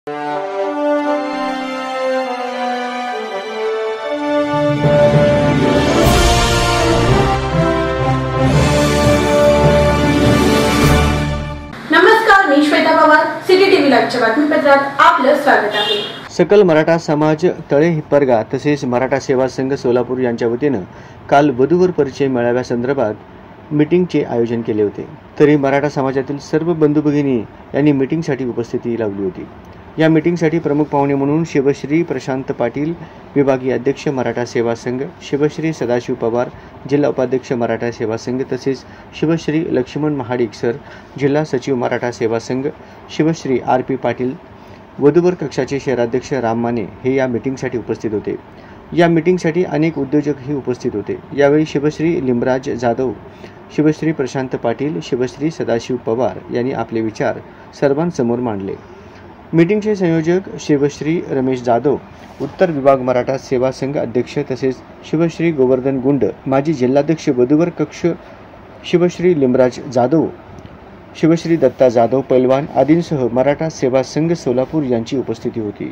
नमस्कार, मी Shweta Pawar, city TV लाईव्हच्या बातमीपत्रात आपलं स्वागत आहे। सकल मराठा समाज तळे हिप्परगा तसेच मराठा सेवा संघ सोलापूर यांच्या वतीनं काल वधूवर परिचय मेळाव्यासंदर्भात मीटिंगचे आयोजन केले होते। तरी मराठा समाजातील सर्व बंधू भगिनी यांनी मीटिंगसाठी उपस्थिती लावली होती। या मीटिंगसाठी प्रमुख पाहुणे म्हणून शिवश्री प्रशांत पाटील, विभागीय अध्यक्ष मराठा सेवा संघ, शिवश्री सदाशिव पवार, जिल्हा उपाध्यक्ष मराठा सेवा संघ तसेच शिवश्री लक्ष्मण महाडिक सर, जिल्हा सचिव मराठा सेवा संघ, शिवश्री RP पाटील, वधूवर कक्षाचे शहराध्यक्ष राम माने हे या मीटिंगसाठी उपस्थित होते। या मीटिंगसाठी अनेक उद्योजकही उपस्थित होते। यावेळी शिवश्री लिमराज जाधव, शिवश्री प्रशांत पाटील, शिवश्री सदाशिव पवार यांनी आपले विचार सर्वांसमोर मांडले। मीटिंगचे संयोजक शिवश्री रमेश जाधव, उत्तर विभाग मराठा सेवा संघ अध्यक्ष तसेच शिवश्री गोवर्धन गुंड, माजी जिल्हाध्यक्ष वधूवर कक्ष, शिवश्री लिमराज जाधव, शिवश्री दत्ता जाधव पैलवान आदींसह मराठा सेवा संघ सोलापूर यांची उपस्थिती होती।